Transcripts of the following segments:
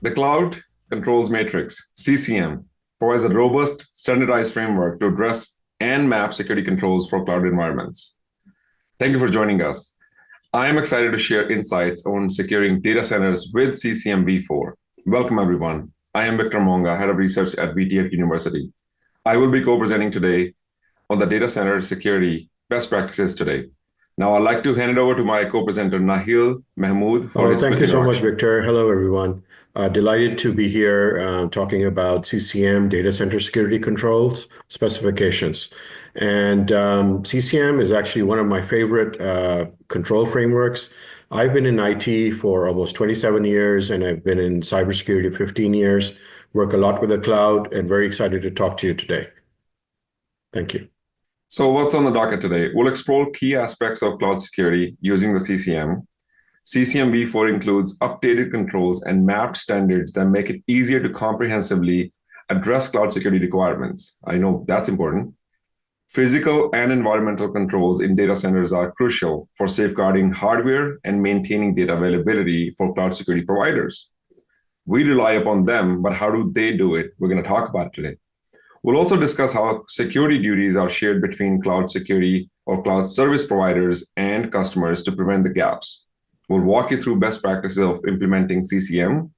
The Cloud Controls Matrix, CCM, provides a robust, standardized framework to address and map security controls for cloud environments. Thank you for joining us. I am excited to share insights on securing data centers with CCM v4. Welcome, everyone. I am Victor Monga, Head of Research at VTF University. I will be co-presenting today on the data center security best practices today. Now, I'd like to hand it over to my co-presenter, Nahil Mahmood, for his Thank you so much, introduction. Victor. Hello, everyone. Delighted to be here talking about CCM, data center security controls, specifications. And CCM is actually one of my favorite control frameworks. I've been in IT for almost 27 years, and I've been in cybersecurity 15 years, work a lot with the cloud, and very excited to talk to you today. Thank you. So what's on the docket today? We'll explore key aspects of cloud security using the CCM. CCM v4 includes updated controls and mapped standards that make it easier to comprehensively address cloud security requirements. I know that's important. Physical and environmental controls in data centers are crucial for safeguarding hardware and maintaining data availability for cloud security providers. We rely upon them, but how do they do it? We're going to talk about it today. We'll also discuss how security duties are shared between cloud security or cloud service providers and customers to prevent the gaps. We'll walk you through best practices of implementing CCM.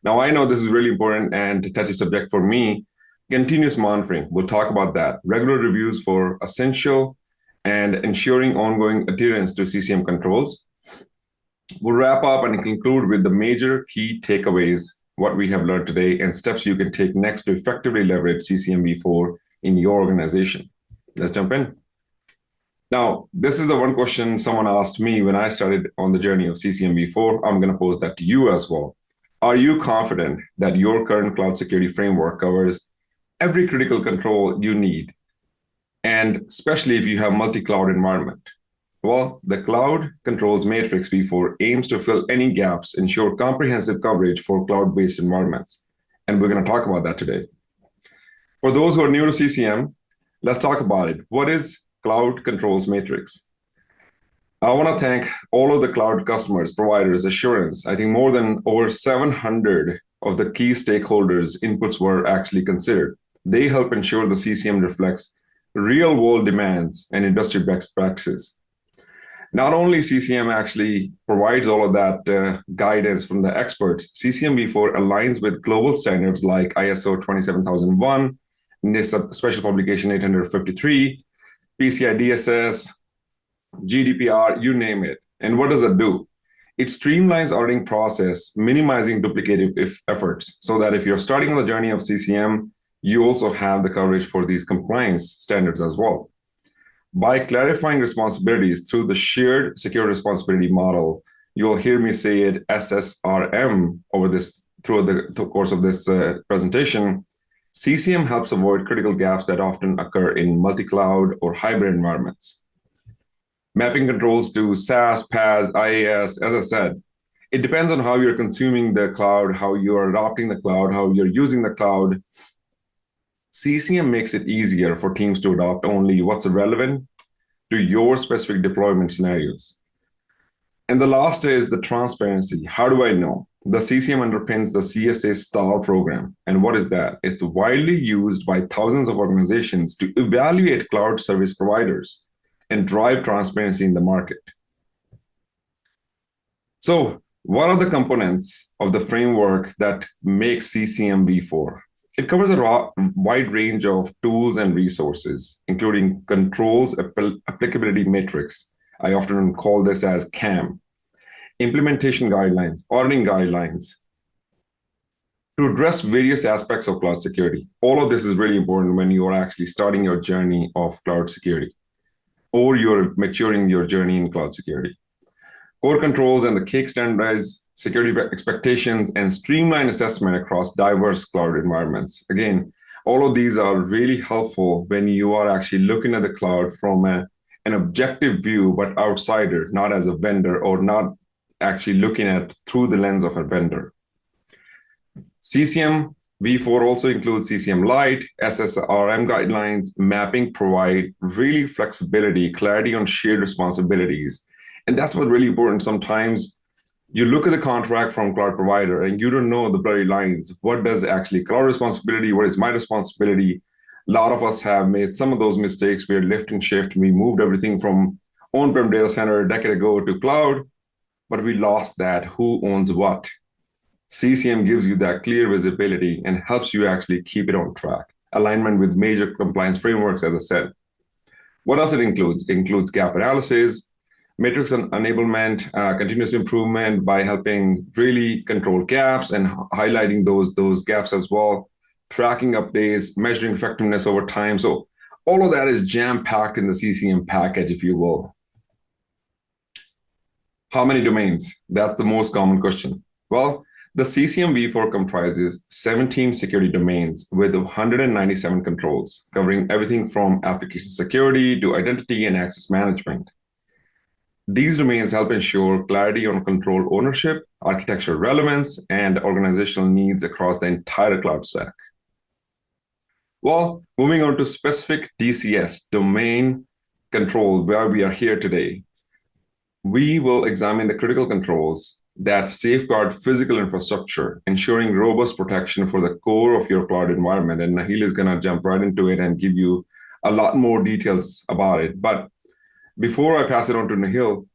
Now, I know this is really important and touchy subject for me. Continuous monitoring, we'll talk about that. Regular reviews for essential and ensuring ongoing adherence to CCM controls. We'll wrap up and conclude with the major key takeaways, what we have learned today, and steps you can take next to effectively leverage CCM v4 in your organization. Let's jump in. Now, this is the one question someone asked me when I started on the journey of CCM v4. I'm going to pose that to you as well. Are you confident that your current cloud security framework covers every critical control you need, and especially if you have multi-cloud environment? Well, the Cloud Controls Matrix v4 aims to fill any gaps, ensure comprehensive coverage for cloud-based environments. And we're going to talk about that today. For those who are new to CCM, let's talk about it. What is Cloud Controls Matrix? I want to thank all of the cloud customers, providers, assurance. I think more than over 700 of the key stakeholders' inputs were actually considered. They help ensure the CCM reflects real-world demands and industry best practices. Not only CCM actually provides all of that guidance from the experts, CCM v4 aligns with global standards like ISO 27001, NIST Special Publication 853, PCI DSS, GDPR, you name it. And what does that do? It streamlines auditing process, minimizing duplicative efforts, so that if you're starting on the journey of CCM, you also have the coverage for these compliance standards as well. By clarifying responsibilities through the shared secure responsibility model, you'll hear me say it SSRM through the course of this presentation. CCM helps avoid critical gaps that often occur in multi-cloud or hybrid environments. Mapping controls to SaaS, PaaS, IaaS, as I said, it depends on how you're consuming the cloud, how you're adopting the cloud, how you're using the cloud. CCM makes it easier for teams to adopt only what's relevant to your specific deployment scenarios. And the last is the transparency. How do I know? The CCM underpins the CSA STAR program. And what is that? It's widely used by thousands of organizations to evaluate cloud service providers and drive transparency in the market. So what are the components of the framework that makes CCM v4? It covers a wide range of tools and resources, including controls applicability matrix. I often call this as CAM, implementation guidelines, auditing guidelines, to address various aspects of cloud security. All of this is really important when you are actually starting your journey of cloud security, or you're maturing your journey in cloud security. Core controls and the cake standardize security expectations and streamline assessment across diverse cloud environments. Again, all of these are really helpful when you are actually looking at the cloud from an objective view, but outsider, not as a vendor, or not actually looking at through the lens of a vendor. CCM v4 also includes CCM Lite, SSRM guidelines. Mapping provide really flexibility, clarity on shared responsibilities. And that's what's really important. Sometimes You look at the contract from cloud provider and you don't know the blurry lines. What does actually cloud responsibility? What is my responsibility? A lot of us have made some of those mistakes. We are lift and shift. We moved everything from on-prem data center a decade ago to cloud, but we lost that. Who owns what? CCM gives you that clear visibility and helps you actually keep it on track. Alignment with major compliance frameworks, as I said. What else it includes? It includes gap analysis, metrics and enablement, continuous improvement by helping really control gaps and highlighting those gaps as well, tracking updates, measuring effectiveness over time. So all of that is jam-packed in the CCM package, if you will. How many domains? That's the most common question. Well, the CCM v4 comprises 17 security domains with 197 controls, covering everything from application security to identity and access management. These domains help ensure clarity on control ownership, architectural relevance, and organizational needs across the entire cloud stack. Well, moving on to specific DCS, domain control, where we are here today. We will examine the critical controls that safeguard physical infrastructure, ensuring robust protection for the core of your cloud environment. And Nahil is going to jump right into it and give you a lot more details about it. But before I pass it on to Nahil,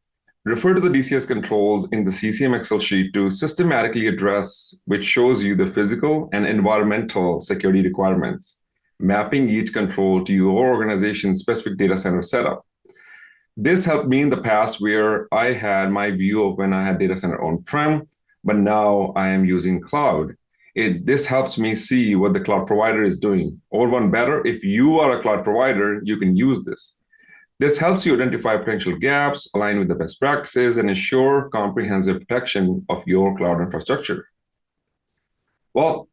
refer to the DCS controls in the CCM Excel sheet to systematically address, which shows you the physical and environmental security requirements, mapping each control to your organization's specific data center setup. This helped me in the past where I had my view of when I had data center on-prem, but now I am using cloud. This helps me see what the cloud provider is doing. Or one better, if you are a cloud provider, you can use this. This helps you identify potential gaps, align with the best practices, and ensure comprehensive protection of your cloud infrastructure. Well,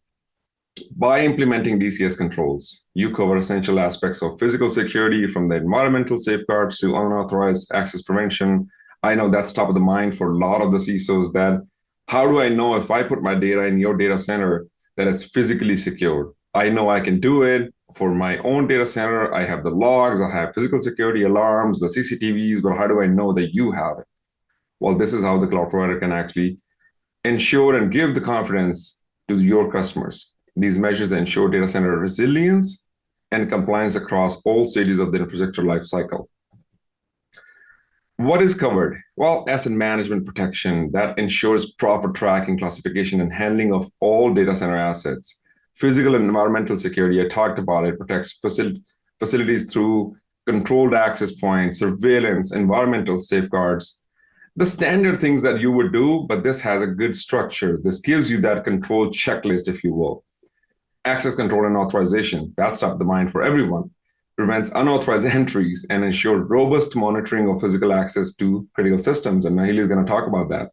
by implementing DCS controls, you cover essential aspects of physical security from the environmental safeguards to unauthorized access prevention. I know that's top of the mind for a lot of the CISOs that how do I know if I put my data in your data center that it's physically secured? I know I can do it for my own data center. I have the logs, I have physical security alarms, the CCTVs, but how do I know that you have it? Well, this is how the cloud provider can actually ensure and give the confidence to your customers. These measures ensure data center resilience and compliance across all stages of the infrastructure lifecycle. What is covered? Well, asset management protection that ensures proper tracking, classification, and handling of all data center assets. Physical and environmental security, I talked about it, protects facilities through controlled access points, surveillance, environmental safeguards, the standard things that you would do, but this has a good structure. This gives you that control checklist, if you will. Access control and authorization, that's top of the mind for everyone. Prevents unauthorized entries and ensures robust monitoring of physical access to critical systems. And Nahil is going to talk about that.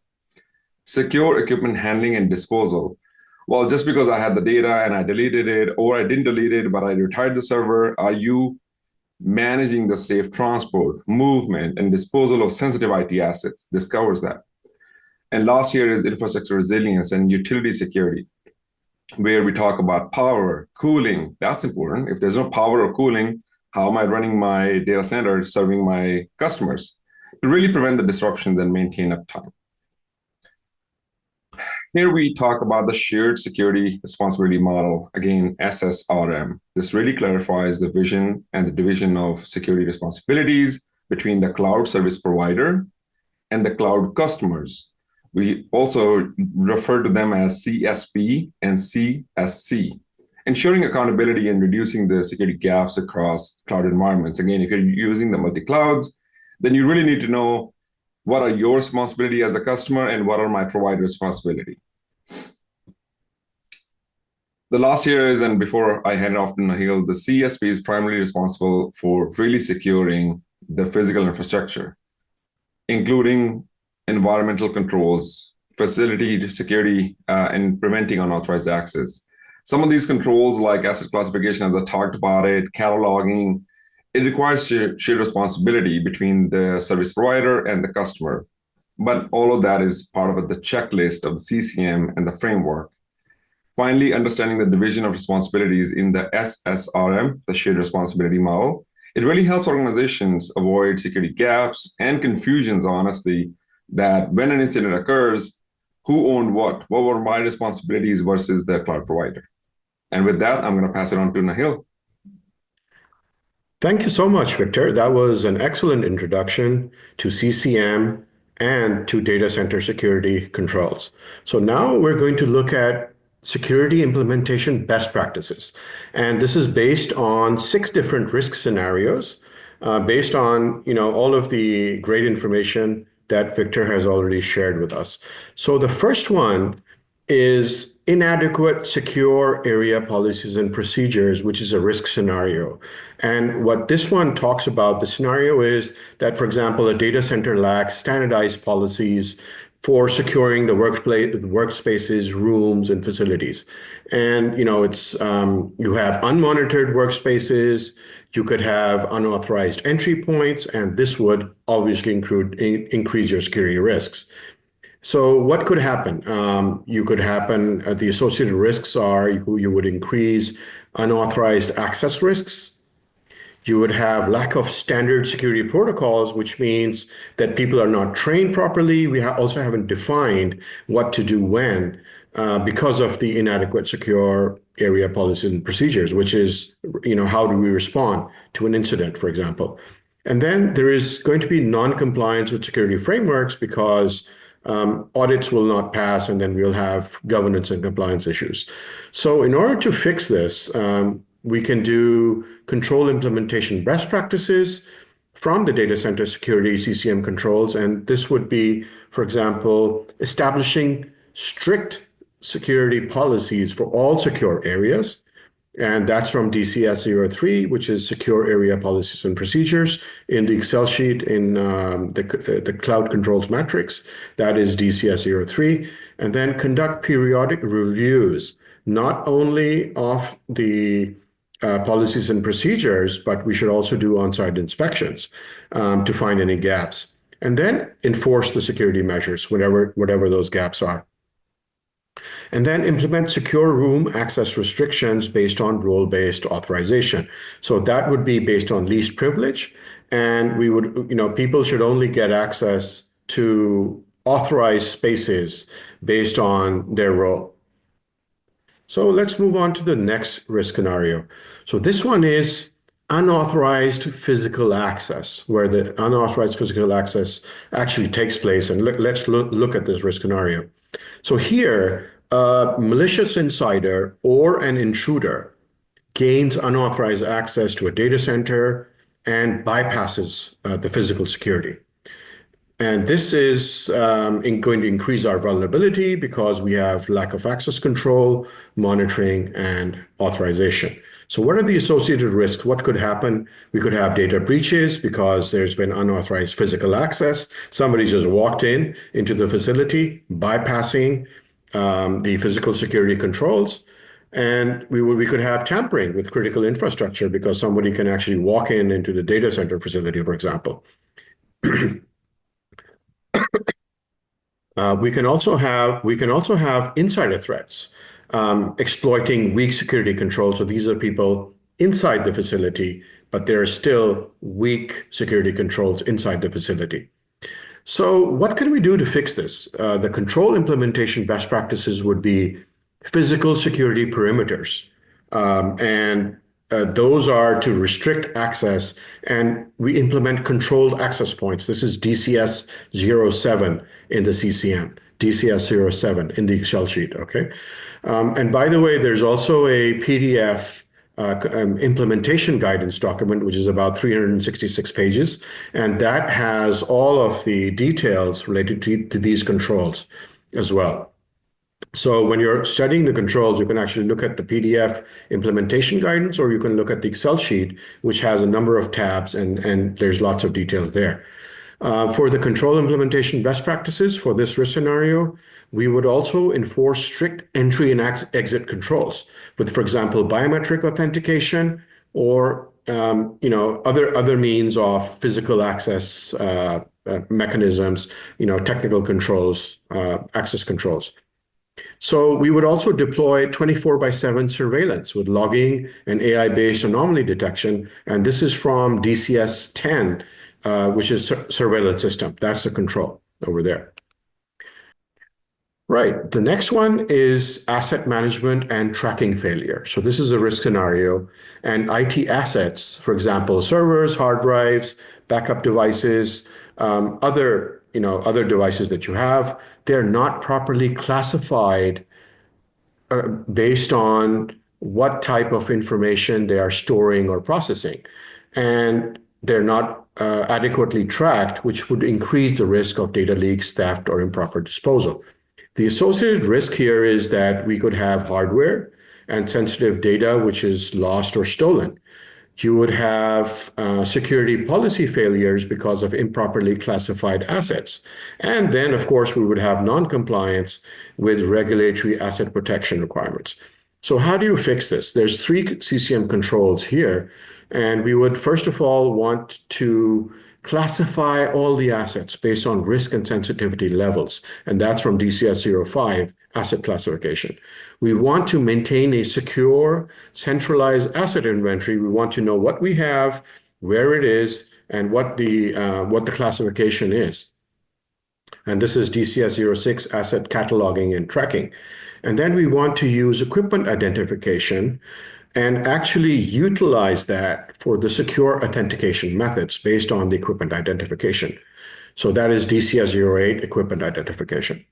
Secure equipment handling and disposal. Well, just because I had the data and I deleted it, or I didn't delete it, but I retired the server, are you managing the safe transport, movement, and disposal of sensitive IT assets? This covers that. And last year is infrastructure resilience and utility security, where we talk about power, cooling. That's important. If there's no power or cooling, how am I running my data center serving my customers? To really prevent the disruptions and maintain uptime. Here we talk about the shared security responsibility model, again, SSRM. This really clarifies the vision and the division of security responsibilities between the cloud service provider and the cloud customers. We also refer to them as CSP and CSC, ensuring accountability and reducing the security gaps across cloud environments. Again, if you're using the multi-clouds, then you really need to know what are your responsibility as a customer and what are my provider responsibility. The last year is, and before I hand off to Nahil, the CSP is primarily responsible for really securing the physical infrastructure, including environmental controls, facility security, and preventing unauthorized access. Some of these controls, like asset classification, as I talked about it, cataloging, it requires shared responsibility between the service provider and the customer. But all of that is part of the checklist of the CCM and the framework. Finally, understanding the division of responsibilities in the SSRM, the shared responsibility model, it really helps organizations avoid security gaps and confusions, honestly, that when an incident occurs, Who owned what were my responsibilities versus the cloud provider. And with that, I'm going to pass it on to Nahil. Thank you so much, Victor. That was an excellent introduction to CCM and to data center security controls. So now we're going to look at security implementation best practices. And this is based on 6 different risk scenarios, based on all of the great information that Victor has already shared with us. So the first one is inadequate secure area policies and procedures, which is a risk scenario. And what this one talks about, the scenario is that, for example, a data center lacks standardized policies for securing the workspaces, rooms, and facilities. And it's you have unmonitored workspaces, you could have unauthorized entry points, and this would obviously increase your security risks. So what could happen? The associated risks are you would increase unauthorized access risks. You would have lack of standard security protocols, which means that people are not trained properly. We also haven't defined what to do when because of the inadequate secure area policies and procedures, which is, how do we respond to an incident, for example. And then there is going to be non-compliance with security frameworks because audits will not pass, and then we'll have governance and compliance issues. So in order to fix this, we can do control implementation best practices from the data center security CCM controls. And this would be, for example, establishing strict security policies for all secure areas. And that's from DCS 03, which is Secure Area Policies and Procedures. In the Excel sheet in the Cloud Controls Matrix, that is DCS 03. And then conduct periodic reviews, not only of the policies and procedures, but we should also do on-site inspections to find any gaps. And then enforce the security measures, whatever those gaps are. And then implement secure room access restrictions based on role-based authorization. So that would be based on least privilege. And we would, people should only get access to authorized spaces based on their role. So let's move on to the next risk scenario. So this one is unauthorized physical access, where the unauthorized physical access actually takes place. And let's look at this risk scenario. So here, a malicious insider or an intruder gains unauthorized access to a data center and bypasses the physical security. And this is going to increase our vulnerability because we have lack of access control, monitoring, and authorization. So what are the associated risks? What could happen? We could have data breaches because there's been unauthorized physical access. Somebody just walked into the facility, bypassing the physical security controls. And we could have tampering with critical infrastructure because somebody can actually walk into the data center facility, for example. We can also have insider threats, exploiting weak security controls. So these are people inside the facility, but there are still weak security controls inside the facility. So what can we do to fix this? The control implementation best practices would be physical security perimeters. And those are to restrict access, and we implement controlled access points. This is DCS 07 in the CCM, DCS 07 in the Excel sheet, okay? And by the way, there's also a PDF implementation guidance document, which is about 366 pages, and that has all of the details related to these controls as well. So when you're studying the controls, you can actually look at the PDF implementation guidance, or you can look at the Excel sheet, which has a number of tabs, and there's lots of details there. For the control implementation best practices for this risk scenario, we would also enforce strict entry and exit controls with, for example, biometric authentication or other means of physical access mechanisms, technical controls, access controls. So we would also deploy 24/7 surveillance with logging and AI-based anomaly detection. And this is from DCS 10, which is surveillance system. That's the control over there. Right. The next one is asset management and tracking failure. So this is a risk scenario, and IT assets, for example, servers, hard drives, backup devices, other devices that you have, they're not properly classified based on what type of information they are storing or processing. And they're not adequately tracked, which would increase the risk of data leaks, theft, or improper disposal. The associated risk here is that we could have hardware and sensitive data which is lost or stolen. You would have security policy failures because of improperly classified assets. And then, of course, we would have non-compliance with regulatory asset protection requirements. So how do you fix this? There's three CCM controls here. And we would, first of all, want to classify all the assets based on risk and sensitivity levels. And that's from DCS 05, asset classification. We want to maintain a secure, centralized asset inventory. We want to know what we have, where it is, and what the classification is. And this is DCS 06, asset cataloging and tracking. And then we want to use equipment identification and actually utilize that for the secure authentication methods based on the equipment identification. So that is DCS 08, equipment identification.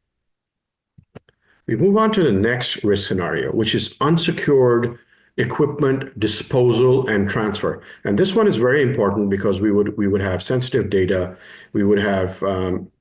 We move on to the next risk scenario, which is unsecured equipment disposal and transfer. And this one is very important because we would have sensitive data, we would have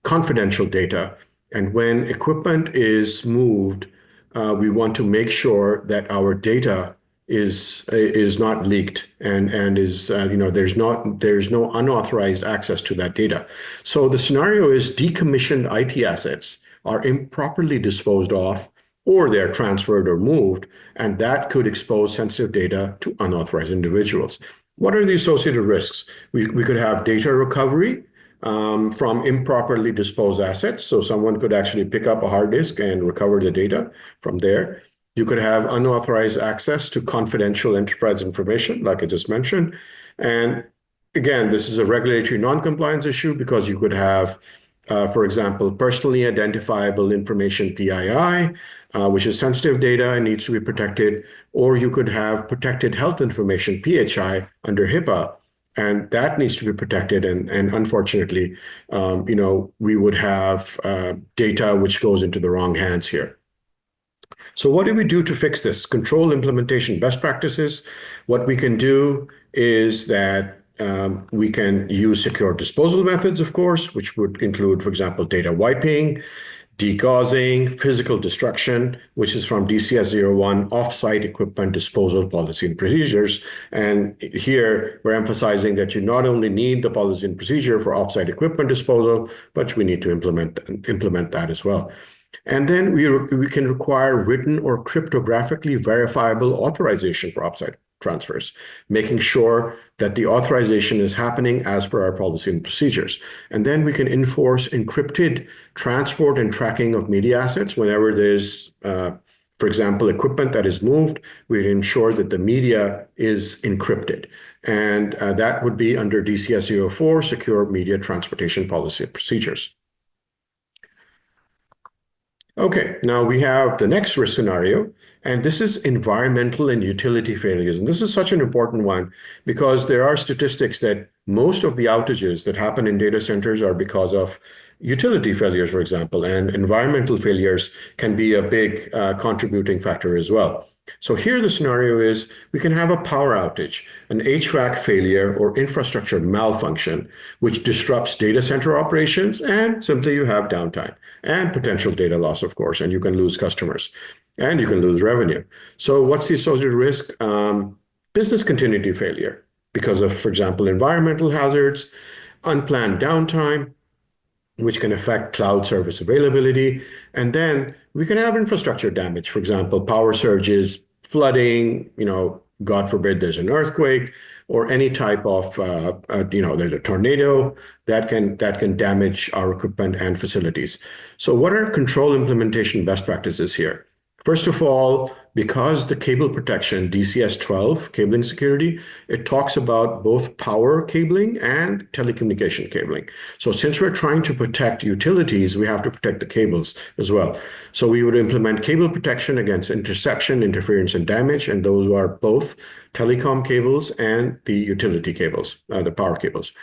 confidential data, and when equipment is moved, we want to make sure that our data is not leaked and is there's no unauthorized access to that data. So the scenario is decommissioned IT assets are improperly disposed of, or they're transferred or moved, and that could expose sensitive data to unauthorized individuals. What are the associated risks? We could have data recovery from improperly disposed assets. So someone could actually pick up a hard disk and recover the data from there. You could have unauthorized access to confidential enterprise information, like I just mentioned. And again, this is a regulatory non-compliance issue because you could have, for example, personally identifiable information, PII, which is sensitive data and needs to be protected, or you could have protected health information, PHI, under HIPAA, and that needs to be protected. And unfortunately, we would have data which goes into the wrong hands here. So what do we do to fix this? Control implementation best practices. What we can do is that we can use secure disposal methods, of course, which would include, for example, data wiping, degaussing, physical destruction, which is from DCS 01, off-site equipment disposal policy and procedures. And here we're emphasizing that you not only need the policy and procedure for off-site equipment disposal, but we need to implement that as well. And then we can require written or cryptographically verifiable authorization for offsite transfers, making sure that the authorization is happening as per our policy and procedures. And then we can enforce encrypted transport and tracking of media assets whenever there's, for example, equipment that is moved. We'd ensure that the media is encrypted. And that would be under DCS 04, Secure Media Transportation Policy and Procedures. Okay, now we have the next risk scenario, and this is environmental and utility failures. And this is such an important one because there are statistics that most of the outages that happen in data centers are because of utility failures, for example, and environmental failures can be a big contributing factor as well. So here the scenario is we can have a power outage, an HVAC failure or infrastructure malfunction, which disrupts data center operations, and simply you have downtime and potential data loss, of course, and you can lose customers and you can lose revenue. So what's the associated risk? Business continuity failure because of, for example, environmental hazards, unplanned downtime, which can affect cloud service availability. And then we can have infrastructure damage, for example, power surges, flooding, God forbid there's an earthquake or any type of, there's a tornado that can damage our equipment and facilities. So what are control implementation best practices here? First of all, because the cable protection, DCS 12, cabling security, it talks about both power cabling and telecommunication cabling. So since we're trying to protect utilities, we have to protect the cables as well. So we would implement cable protection against interception, interference, and damage, and those are both telecom cables and the utility cables, the power cables.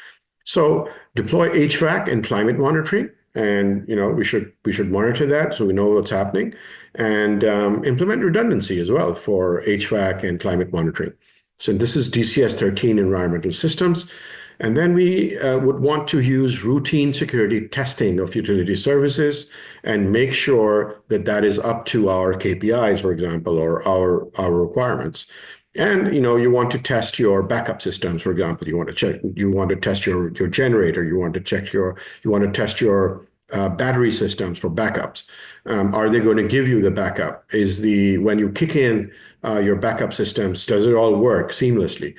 So deploy HVAC and climate monitoring, and we should monitor that so we know what's happening, and implement redundancy as well for HVAC and climate monitoring. So this is DCS 13 environmental systems. And then we would want to use routine security testing of utility services and make sure that that is up to our KPIs, for example, or our requirements. And you want to test your backup systems, for example. You want to test your generator. You want to test your battery systems for backups. Are they going to give you the backup? When you kick in your backup systems, does it all work seamlessly?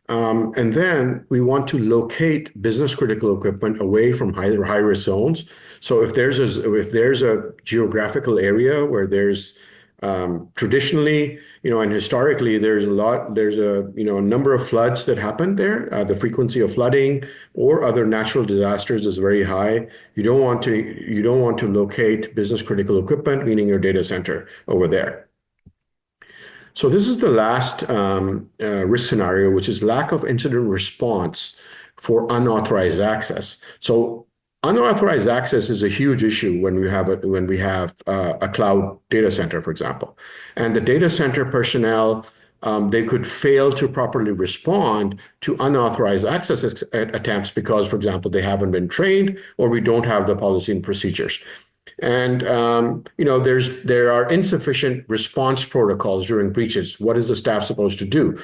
And then we want to locate business critical equipment away from high risk zones. So if there's a geographical area where there's traditionally, and historically, there's a number of floods that happen there. The frequency of flooding or other natural disasters is very high. You don't want to locate business critical equipment, meaning your data center over there. So this is the last risk scenario, which is lack of incident response for unauthorized access. So unauthorized access is a huge issue when we have a cloud data center, for example, and the data center personnel, they could fail to properly respond to unauthorized access attempts because, for example, they haven't been trained or we don't have the policy and procedures. And there are insufficient response protocols during breaches. What is the staff supposed to do?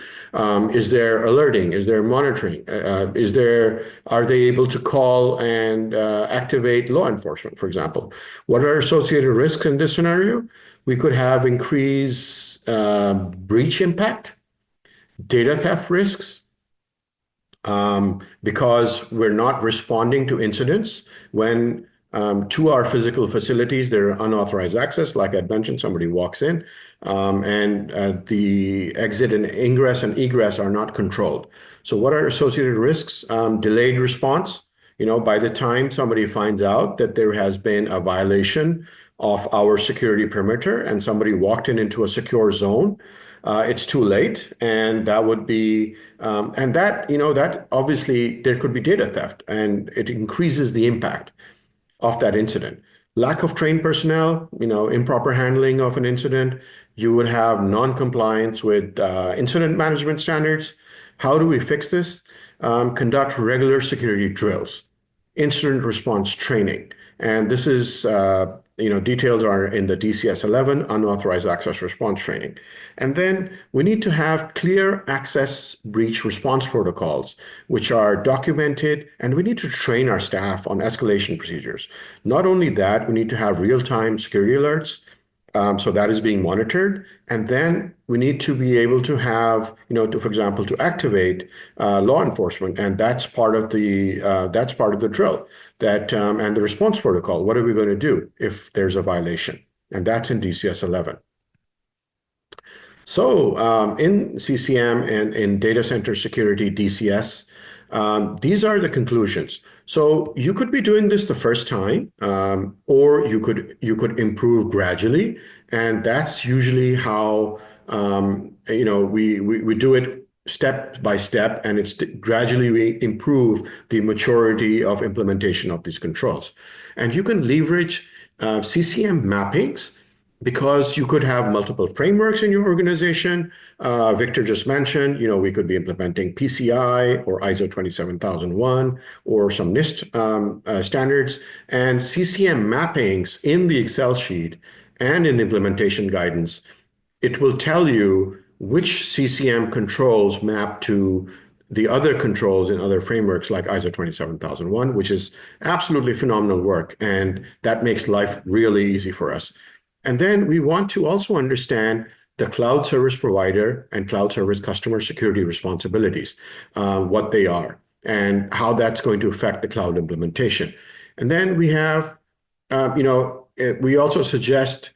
Is there alerting? Is there monitoring? Are they able to call and activate law enforcement, for example? What are associated risks in this scenario? We could have increased breach impact, data theft risks, because we're not responding to incidents when to our physical facilities, there are unauthorized access. Like I mentioned, somebody walks in and the exit and ingress and egress are not controlled. So what are associated risks? Delayed response. By the time somebody finds out that there has been a violation of our security perimeter and somebody walked into a secure zone, it's too late, and that would be, and that obviously there could be data theft, and it increases the impact of that incident. Lack of trained personnel, improper handling of an incident. You would have non-compliance with incident management standards. How do we fix this? Conduct regular security drills, incident response training. And this is, details are in the DCS 11, unauthorized access response training. And then we need to have clear access breach response protocols, which are documented, and we need to train our staff on escalation procedures. Not only that, we need to have real-time security alerts, so that is being monitored. And then we need to be able to have, for example, to activate law enforcement, and that's part of the drill. And the response protocol. What are we going to do if there's a violation? And that's in DCS 11. So in CCM and in data center security DCS, these are the conclusions. So you could be doing this the first time, or you could improve gradually, and that's usually how we do it step by step, and it's gradually we improve the maturity of implementation of these controls. And you can leverage CCM mappings, because you could have multiple frameworks in your organization. Victor just mentioned, we could be implementing PCI or ISO 27001 or some NIST standards, and CCM mappings in the Excel sheet and in implementation guidance. It will tell you which CCM controls map to the other controls in other frameworks like ISO 27001, which is absolutely phenomenal work, and that makes life really easy for us. And then we want to also understand the cloud service provider and cloud service customer security responsibilities, what they are, and how that's going to affect the cloud implementation. And then we have, we also suggest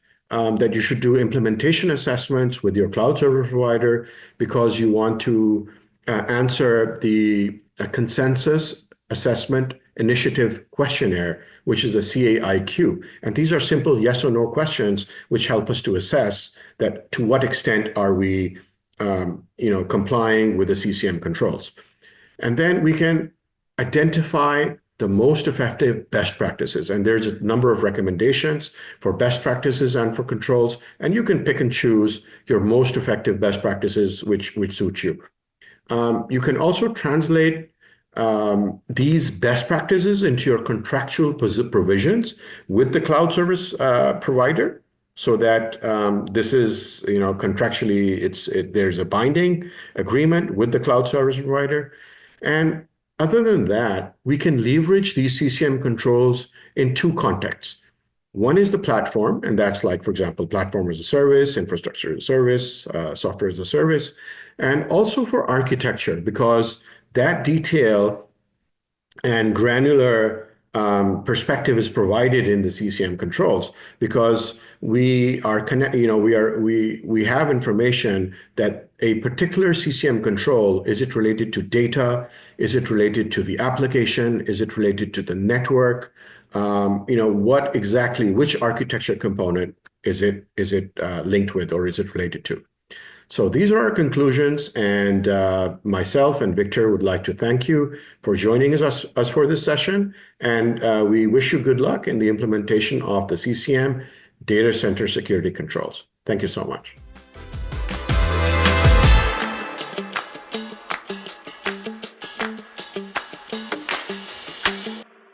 that you should do implementation assessments with your cloud service provider because you want to answer the consensus assessment initiative questionnaire, which is a CAIQ. And these are simple yes or no questions which help us to assess that to what extent are we complying with the CCM controls. And then we can identify the most effective best practices. And there's a number of recommendations for best practices and for controls. And you can pick and choose your most effective best practices which suit you. You can also translate these best practices into your contractual provisions with the cloud service provider, so that this is, contractually, there's a binding agreement with the cloud service provider. And other than that, we can leverage these CCM controls in two contexts. One is the platform, and that's like, for example, platform as a service, infrastructure as a service, software as a service, and also for architecture, because that detail and granular perspective is provided in the CCM controls, because we have information that a particular CCM control, is it related to data? Is it related to the application? Is it related to the network? What exactly, which architecture component is it linked with, or is it related to? So these are our conclusions, and myself and Victor would like to thank you for joining us for this session, and we wish you good luck in the implementation of the CCM data center security controls. Thank you so much.